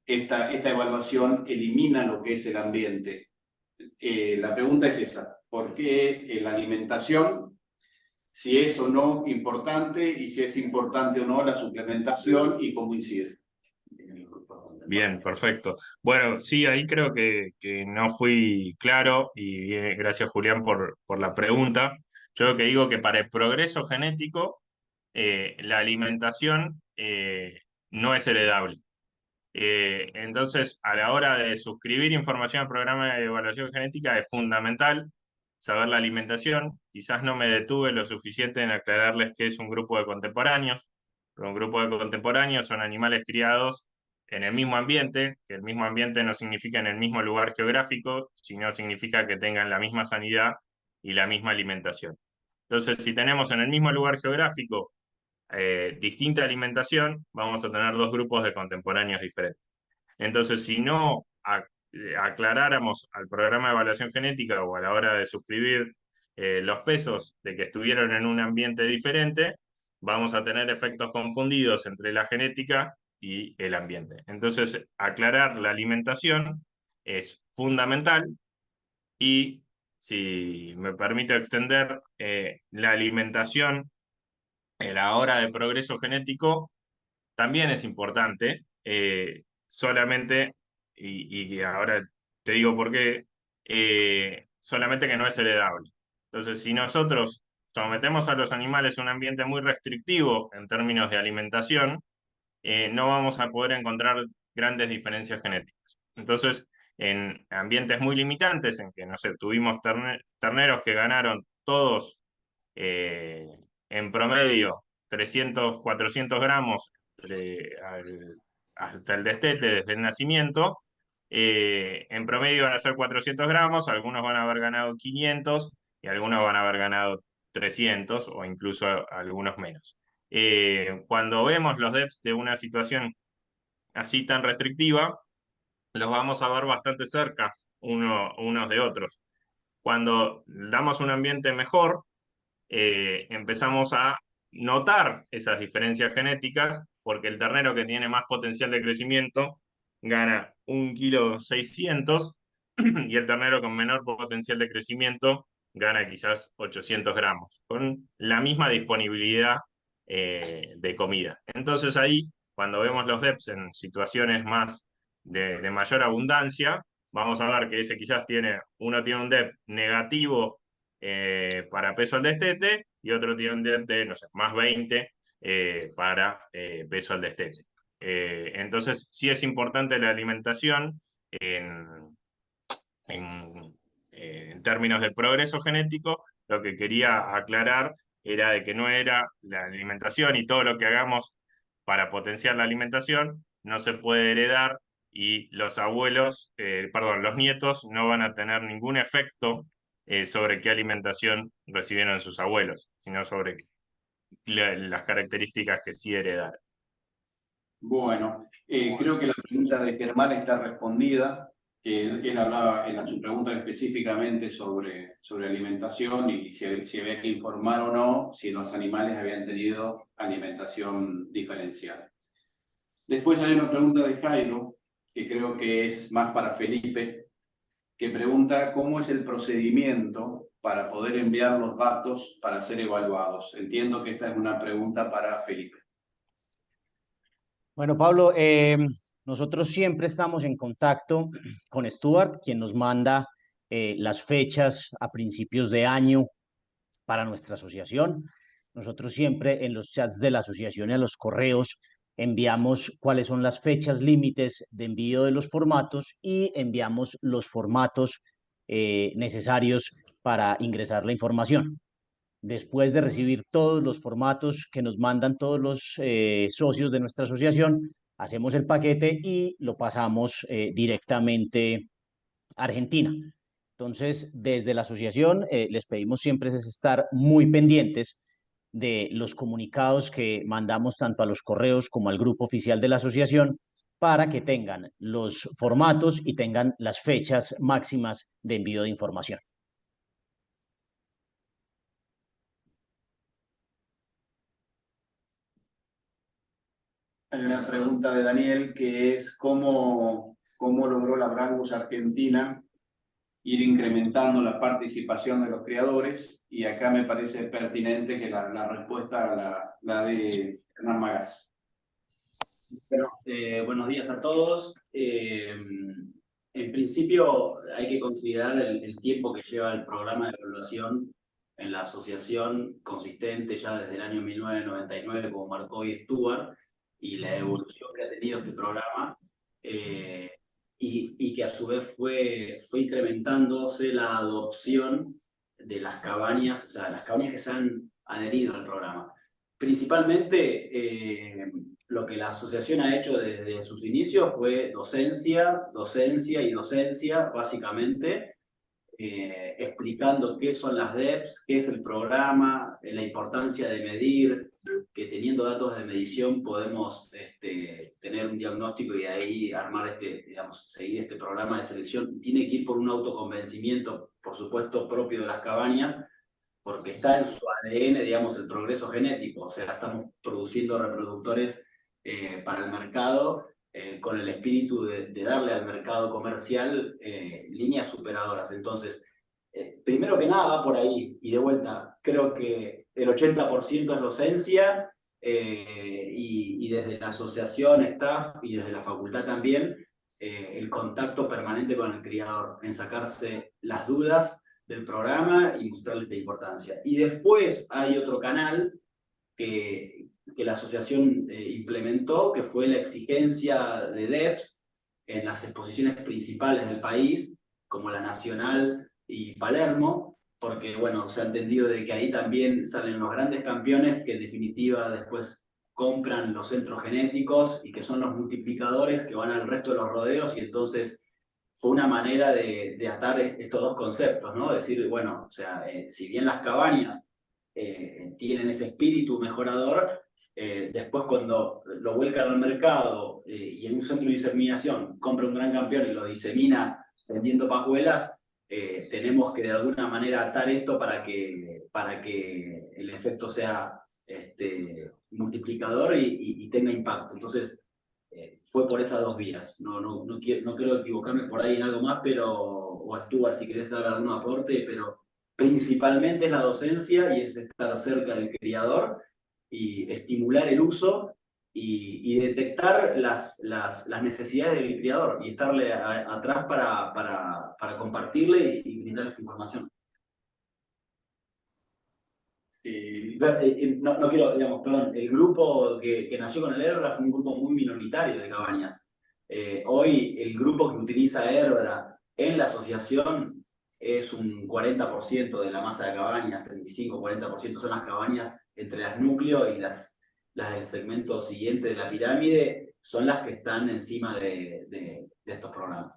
esta evaluación elimina lo que es el ambiente. La pregunta es esa, ¿por qué la alimentación, si es o no importante y si es importante o no la suplementación y cómo incide? Bien, perfecto. Bueno, sí, ahí creo que no fui claro y bien, gracias Julián por la pregunta. Yo lo que digo que para el progreso genético, la alimentación no es heredable. Entonces, a la hora de suscribir información al programa de evaluación genética es fundamental saber la alimentación. Quizás no me detuve lo suficiente en aclararles que es un grupo de contemporáneos. Pero un grupo de contemporáneos son animales criados en el mismo ambiente, que el mismo ambiente no significa en el mismo lugar geográfico, sino significa que tengan la misma sanidad y la misma alimentación. Entonces, si tenemos en el mismo lugar geográfico distinta alimentación, vamos a tener dos grupos de contemporáneos diferentes. Entonces, si no aclaráramos al programa de evaluación genética o a la hora de suscribir los pesos de que estuvieron en un ambiente diferente, vamos a tener efectos confundidos entre la genética y el ambiente. Entonces, aclarar la alimentación es fundamental y, si me permito extender, la alimentación a la hora de progreso genético también es importante, solamente, y ahora te digo por qué, solamente que no es heredable. Entonces, si nosotros sometemos a los animales a un ambiente muy restrictivo en términos de alimentación, no vamos a poder encontrar grandes diferencias genéticas. Entonces, en ambientes muy limitantes, en que, no sé, tuvimos terneros que ganaron todos en promedio 300, 400 gramos hasta el destete desde el nacimiento, en promedio van a ser 400 gramos, algunos van a haber ganado 500 y algunos van a haber ganado 300 o incluso algunos menos. Cuando vemos los DEPs de una situación así tan restrictiva, los vamos a ver bastante cerca unos de otros. Cuando damos un ambiente mejor, empezamos a notar esas diferencias genéticas, porque el ternero que tiene más potencial de crecimiento gana 1,6 kg y el ternero con menor potencial de crecimiento gana quizás 800 gramos, con la misma disponibilidad de comida. Entonces ahí, cuando vemos los DEPs en situaciones más de mayor abundancia, vamos a ver que ese quizás uno tiene un DEP negativo para peso al destete y otro tiene un DEP de, no sé, más 20 para peso al destete. Entonces, sí es importante la alimentación en términos de progreso genético. Lo que quería aclarar era de que no era la alimentación y todo lo que hagamos para potenciar la alimentación no se puede heredar y los abuelos, perdón, los nietos no van a tener ningún efecto sobre qué alimentación recibieron sus abuelos, sino sobre las características que sí heredaron. Bueno, creo que la pregunta de Germán está respondida, que él hablaba en su pregunta específicamente sobre alimentación y si había que informar o no si los animales habían tenido alimentación diferencial. Después hay una pregunta de Jairo, que creo que es más para Felipe, que pregunta cómo es el procedimiento para poder enviar los datos para ser evaluados. Entiendo que esta es una pregunta para Felipe. Bueno, Pablo, nosotros siempre estamos en contacto con Stuart, quien nos manda las fechas a principios de año para nuestra asociación. Nosotros siempre en los chats de la asociación y a los correos enviamos cuáles son las fechas límites de envío de los formatos y enviamos los formatos necesarios para ingresar la información. Después de recibir todos los formatos que nos mandan todos los socios de nuestra asociación, hacemos el paquete y lo pasamos directamente a Argentina. Entonces, desde la asociación les pedimos siempre es estar muy pendientes de los comunicados que mandamos tanto a los correos como al grupo oficial de la asociación para que tengan los formatos y tengan las fechas máximas de envío de información. Hay una pregunta de Daniel que es cómo logró la Brangus Argentina ir incrementando la participación de los criadores, y acá me parece pertinente que la respuesta la de Hernán Magás. Bueno, buenos días a todos. En principio hay que considerar el tiempo que lleva el programa de evaluación en la asociación, consistente ya desde el año 1999, como marcó hoy Stuart, y la evolución que ha tenido este programa, y que a su vez fue incrementándose la adopción de las cabañas, o sea, las cabañas que se han adherido al programa. Principalmente, lo que la asociación ha hecho desde sus inicios fue docencia, docencia y docencia, básicamente, explicando qué son las DEPs, qué es el programa, la importancia de medir, que teniendo datos de medición podemos tener un diagnóstico y de ahí armar seguir este programa de selección. Tiene que ir por un autoconvencimiento, por supuesto, propio de las cabañas, porque está en su ADN, digamos, el progreso genético. O sea, estamos produciendo reproductores para el mercado, con el espíritu de darle al mercado comercial líneas superadoras. Entonces, primero que nada va por ahí, y de vuelta, creo que el 80% es docencia, y desde la asociación, staff, y desde la facultad también, el contacto permanente con el criador, en sacarse las dudas del programa y mostrarle esta importancia. Y después hay otro canal que la asociación implementó, que fue la exigencia de DEPs en las exposiciones principales del país, como la Nacional y Palermo, porque bueno, se ha entendido de que ahí también salen los grandes campeones que en definitiva después compran los centros genéticos y que son los multiplicadores que van al resto de los rodeos, y entonces fue una manera de atar estos dos conceptos, ¿no? Decir, bueno, o sea, si bien las cabañas tienen ese espíritu mejorador, después cuando lo vuelcan al mercado y en un centro de diseminación compra un gran campeón y lo disemina vendiendo pajuelas, tenemos que de alguna manera atar esto para que el efecto sea multiplicador y tenga impacto. Entonces, fue por esas dos vías. No creo equivocarme por ahí en algo más, o Stuart, si querés dar algún aporte, pero principalmente es la docencia y es estar cerca del criador y estimular el uso y detectar las necesidades del criador y estarle atrás para compartirle y brindarle esta información. No quiero, digamos, perdón, el grupo que nació con el Herbra fue un grupo muy minoritario de cabañas. Hoy el grupo que utiliza Herbra en la asociación es un 40% de la masa de cabañas, 35-40% son las cabañas entre las núcleos y las del segmento siguiente de la pirámide, son las que están encima de estos programas.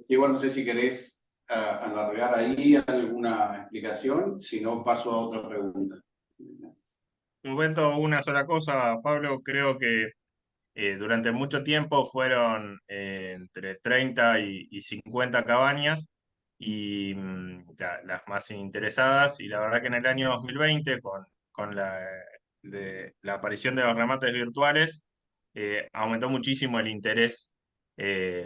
Igual no sé si querés alargar ahí alguna explicación, si no paso a otra pregunta. Comento una sola cosa, Pablo. Creo que durante mucho tiempo fueron entre 30 y 50 cabañas y las más interesadas. Y la verdad que en el año 2020, con la aparición de los remates virtuales, aumentó muchísimo el interés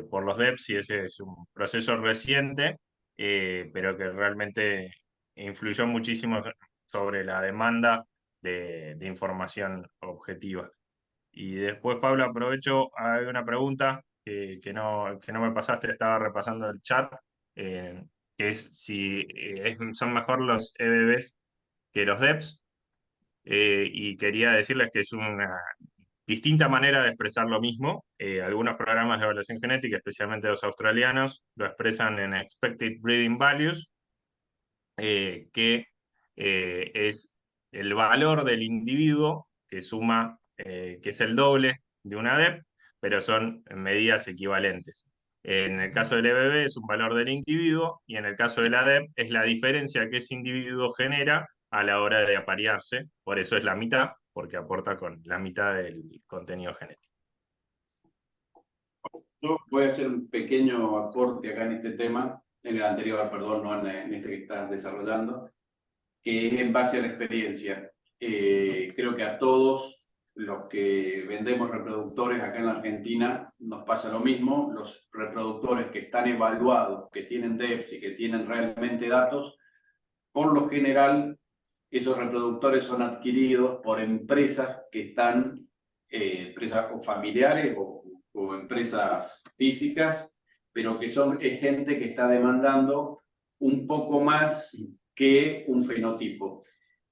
por los DEPs, y ese es un proceso reciente, pero que realmente influyó muchísimo sobre la demanda de información objetiva. Y después, Pablo, aprovecho, hay una pregunta que no me pasaste, estaba repasando el chat, eh, que es si son mejor los EBBs que los DEPs, y quería decirles que es una distinta manera de expresar lo mismo. Algunos programas de evaluación genética, especialmente los australianos, lo expresan en Expected Breeding Values, que es el valor del individuo que suma, que es el doble de una DEP, pero son medidas equivalentes. En el caso del EBB es un valor del individuo, y en el caso de la DEP es la diferencia que ese individuo genera a la hora de aparearse. Por eso es la mitad, porque aporta con la mitad del contenido genético. Yo voy a hacer un pequeño aporte acá en este tema, en el anterior, perdón, no en este que estás desarrollando, que es en base a la experiencia. Creo que a todos los que vendemos reproductores acá en la Argentina nos pasa lo mismo. Los reproductores que están evaluados, que tienen DEPS y que tienen realmente datos, por lo general esos reproductores son adquiridos por empresas que están, empresas o familiares o empresas físicas, pero que son gente que está demandando un poco más que un fenotipo.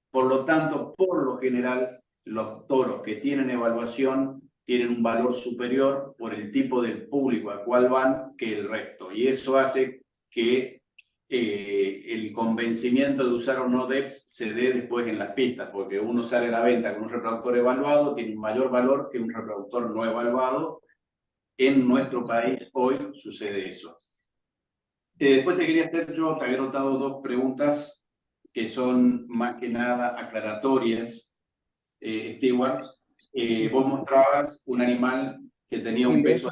Por lo tanto, por lo general, los toros que tienen evaluación tienen un valor superior por el tipo del público al cual van que el resto. Y eso hace que el convencimiento de usar o no DEPS se dé después en las pistas, porque uno sale a la venta con un reproductor evaluado, tiene un mayor valor que un reproductor no evaluado. En nuestro país hoy sucede eso. Después te quería hacer yo, te había notado dos preguntas que son más que nada aclaratorias. Stewart, vos mostrabas un animal que tenía un peso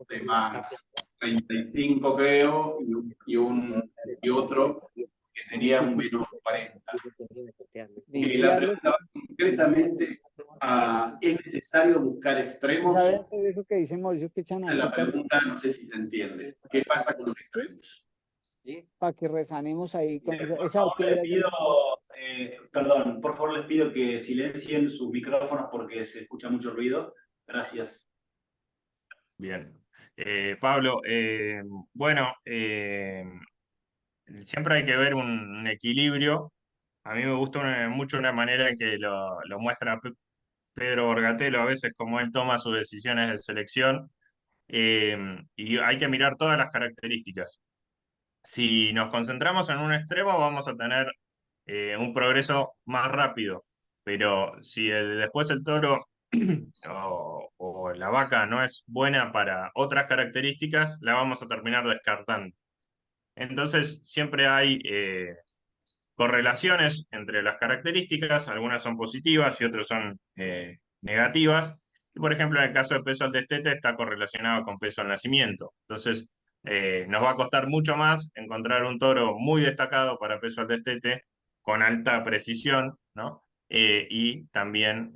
de más 35, creo, y otro que tenía un menos 40. La pregunta concretamente, ¿es necesario buscar extremos? ¿Sabes eso que dice Mauricio que echan La azúcar pregunta no sé si se entiende. ¿Qué pasa con los extremos? para que resanemos ahí con Por esa favor, piedra? les pido, perdón, por favor les pido que silencien sus micrófonos porque se escucha mucho ruido. Gracias. Bien. Pablo, bueno, siempre hay que ver un equilibrio. A mí me gusta mucho una manera en que lo muestra Pedro Borgatelo a veces, como él toma sus decisiones de selección, y hay que mirar todas las características. Si nos concentramos en un extremo, vamos a tener un progreso más rápido, pero si después el toro o la vaca no es buena para otras características, la vamos a terminar descartando. Entonces, siempre hay correlaciones entre las características, algunas son positivas y otras son negativas. Y por ejemplo, en el caso de peso al destete está correlacionado con peso al nacimiento. Entonces, nos va a costar mucho más encontrar un toro muy destacado para peso al destete, con alta precisión, ¿no? Y también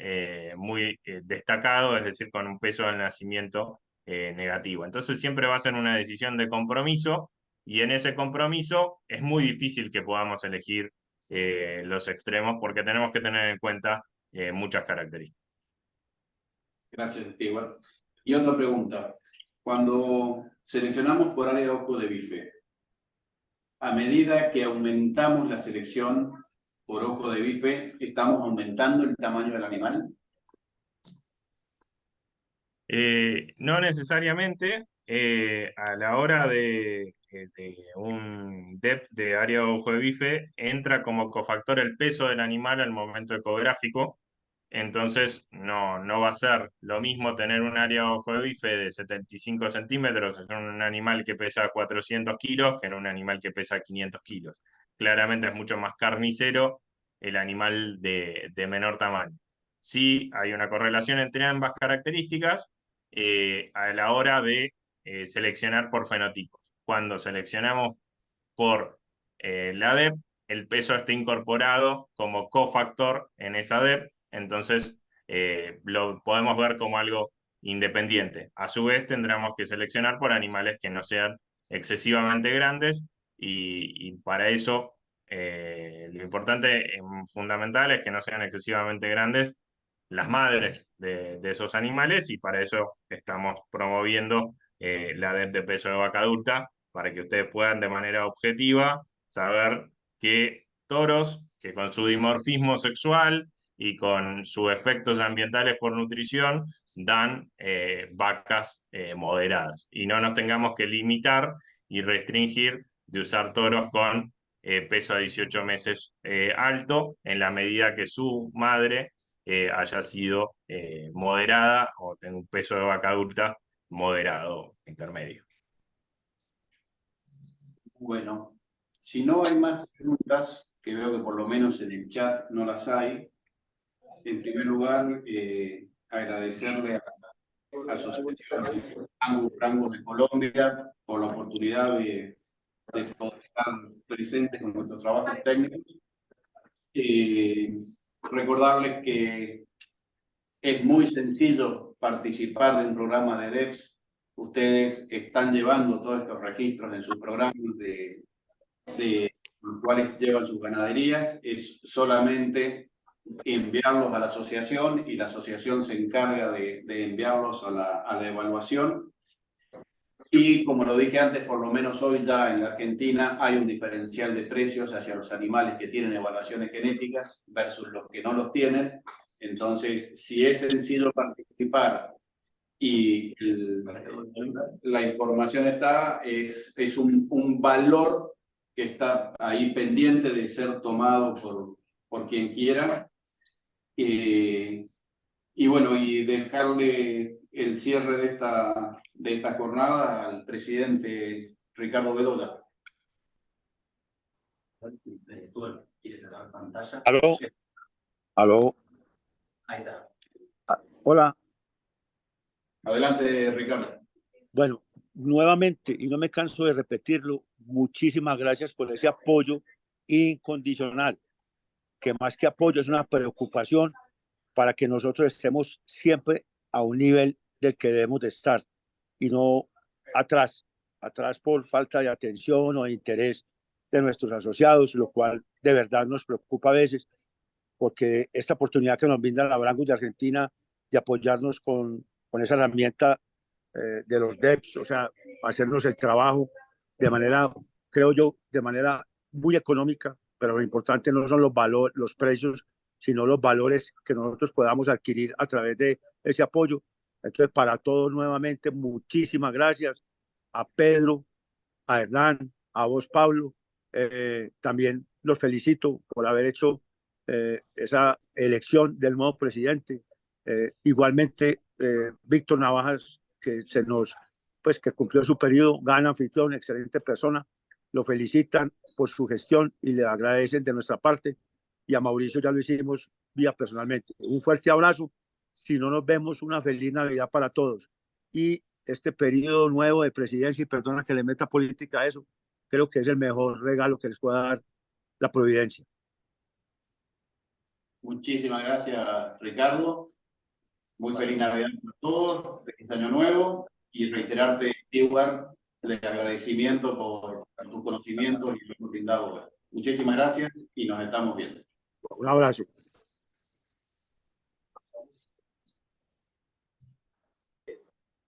muy destacado, es decir, con un peso al nacimiento negativo. Entonces, siempre va a ser una decisión de compromiso, y en ese compromiso es muy difícil que podamos elegir los extremos, porque tenemos que tener en cuenta muchas características. Gracias, Stewart. Y otra pregunta. Cuando seleccionamos por área de ojo de bife, a medida que aumentamos la selección por ojo de bife, ¿estamos aumentando el tamaño del animal? No necesariamente. A la hora de un DEP de área de ojo de bife, entra como cofactor el peso del animal al momento ecográfico, Entonces, no va a ser lo mismo tener un área ojo de bife de 75 centímetros en un animal que pesa 400 kilos que en un animal que pesa 500 kilos. Claramente es mucho más carnicero el animal de menor tamaño. Sí, hay una correlación entre ambas características a la hora de seleccionar por fenotipos. Cuando seleccionamos por la DEP, el peso está incorporado como cofactor en esa DEP, entonces lo podemos ver como algo independiente. A su vez, tendremos que seleccionar por animales que no sean excesivamente grandes y para eso lo importante, fundamental, es que no sean excesivamente grandes las madres de esos animales y para eso estamos promoviendo la DEP de peso de vaca adulta para que ustedes puedan de manera objetiva saber que toros que con su dimorfismo sexual y con sus efectos ambientales por nutrición dan vacas moderadas y no nos tengamos que limitar y restringir de usar toros con peso a 18 meses alto en la medida que su madre haya sido moderada o tenga un peso de vaca adulta moderado intermedio. Bueno, si no hay más preguntas, que veo que por lo menos en el chat no las hay, en primer lugar, agradecerle a la Asociación Angus de Colombia por la oportunidad de poder estar presentes con nuestros trabajos técnicos. Recordarles que es muy sencillo participar de un programa de DEPS. Ustedes están llevando todos estos registros en sus programas de los cuales llevan sus ganaderías. Es solamente enviarlos a la asociación y la asociación se encarga de enviarlos a la evaluación. Y como lo dije antes, por lo menos hoy ya en la Argentina hay un diferencial de precios hacia los animales que tienen evaluaciones genéticas versus los que no los tienen. Entonces, si es sencillo participar y la información está, es un valor que está ahí pendiente de ser tomado por quien quiera. Y bueno, y dejarle el cierre de esta jornada al presidente Ricardo Bedolla. ¿Quieres sacar pantalla? Aló. Aló. Ahí está. Hola. Adelante, Ricardo. Bueno, nuevamente, y no me canso de repetirlo, muchísimas gracias por ese apoyo incondicional, que más que apoyo es una preocupación para que nosotros estemos siempre a un nivel del que debemos de estar y no atrás por falta de atención o de interés de nuestros asociados, lo cual de verdad nos preocupa a veces, porque esta oportunidad que nos brinda la Brangus de Argentina de apoyarnos con esa herramienta de los DEPs, o sea, hacernos el trabajo de manera, creo yo, de manera muy económica, pero lo importante no son los precios, sino los valores que nosotros podamos adquirir a través de ese apoyo. Entonces, para todos nuevamente, muchísimas gracias a Pedro, a Hernán, a vos, Pablo. También los felicito por haber hecho esa elección del nuevo presidente. Igualmente, Víctor Navajas, que que cumplió su periodo, gran anfitrión, excelente persona, lo felicitan por su gestión y le agradecen de nuestra parte. Y a Mauricio ya lo hicimos vía personalmente. Un fuerte abrazo. Si no nos vemos, una feliz Navidad para todos. Y este periodo nuevo de presidencia, y perdona que le meta política a eso, creo que es el mejor regalo que les pueda dar la providencia. Muchísimas gracias, Ricardo. Muy feliz Navidad para todos, feliz Año Nuevo y reiterarte, Stewart, el agradecimiento por tus conocimientos y lo brindado. Muchísimas gracias y nos estamos viendo. Un abrazo.